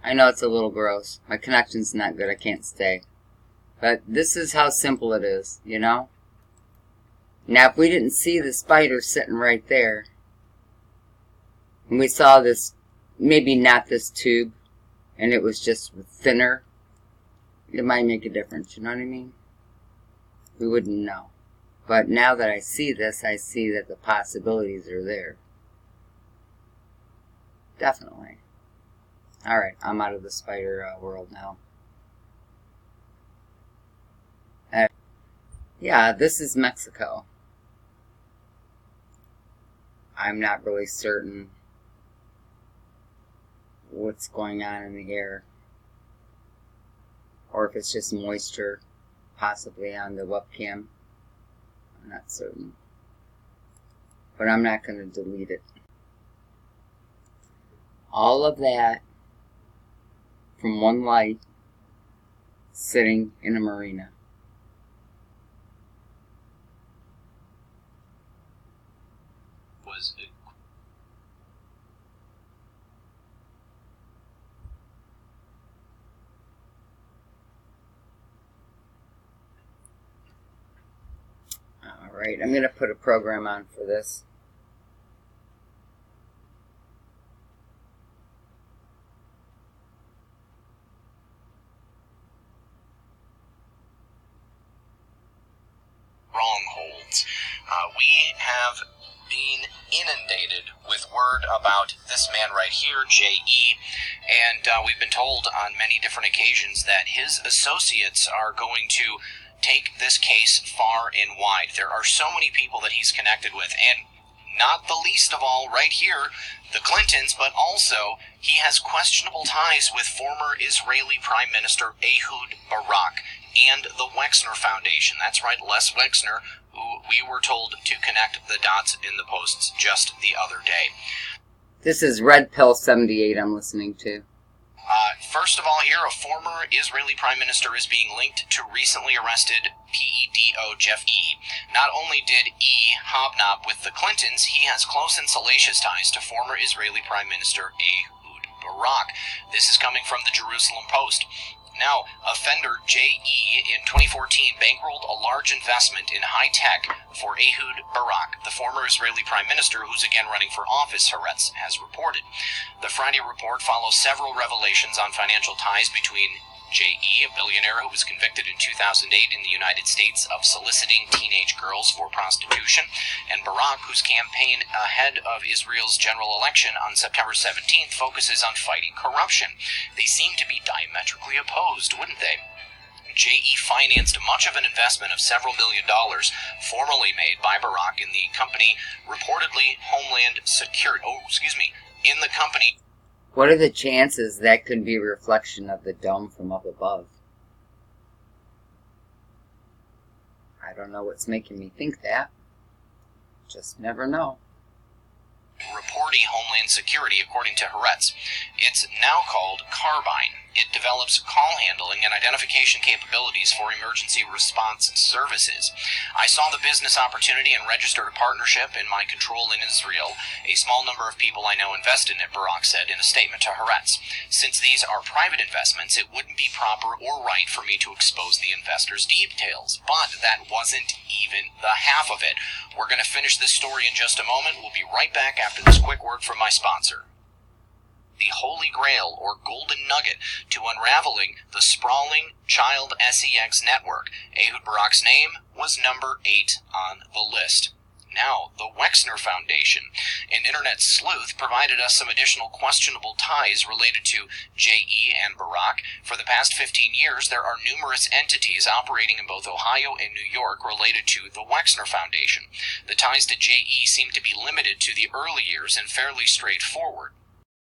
I know it's a little gross. My connection's not good. I can't stay. But this is how simple it is, you know? Now, if we didn't see the spider sitting right there, and we saw this, maybe not this tube, and it was just thinner, it might make a difference, you know what I mean? We wouldn't know. But now that I see this, I see that the possibilities are there. Definitely. Alright, I'm out of the spider world now. Yeah, this is Mexico. I'm not really certain what's going on in the air. Or if it's just moisture, possibly on the webcam. I'm not certain. But I'm not going to delete it. All of that from one light sitting in a marina. Alright, I'm going to put a program on for this. Wrongholds. We have been inundated with word about this man right here, J.E., and we've been told on many different occasions that his associates are going to take this case far and wide. There are so many people that he's connected with, and not the least of all right here, the Clintons, but also he has questionable ties with former Israeli Prime Minister Ehud Barak and the Wexner Foundation. That's right, Les Wexner, who we were told to connect the dots in the posts just the other day. This is Red Pill 78 I'm listening to. First of all here, a former Israeli Prime Minister is being linked to recently arrested PEDO Jeff E. Not only did E hobnob with the Clintons, he has close and salacious ties to former Israeli Prime Minister Ehud Barak. This is coming from the Jerusalem Post. Now, offender J.E. in 2014 bankrolled a large investment in high tech for Ehud Barak, the former Israeli prime minister who's again running for office, Haaretz has reported. The Friday report follows several revelations on financial ties between J.E., a billionaire who was convicted in 2008 in the United States of soliciting teenage girls for prostitution, and Barak, whose campaign ahead of Israel's general election on September 17th focuses on fighting corruption. They seem to be diametrically opposed, wouldn't they? J.E. financed much of an investment of several $1 million formerly made by Barak in the company, reportedly Homeland Security. In the company. What are the chances that could be a reflection of the dome from up above? I don't know what's making me think that. Just never know. Reporting Homeland Security, according to Haaretz. It's now called Carbine. It develops call handling and identification capabilities for emergency response services. I saw the business opportunity and registered a partnership in my control in Israel. A small number of people I know invested in it, Barak said in a statement to Haaretz. Since these are private investments, it wouldn't be proper or right for me to expose the investors' details. But that wasn't even the half of it. We're going to finish this story in just a moment. We'll be right back after this quick word from my sponsor. The holy grail or golden nugget to unraveling the sprawling child sex network. Ehud Barak's name was number 8 on the list. Now, the Wexner Foundation, an internet sleuth, provided us some additional questionable ties related to J.E. and Barak. For the past 15 years, there are numerous entities operating in both Ohio and New York related to the Wexner Foundation. The ties to J.E. seem to be limited to the early years and fairly straightforward.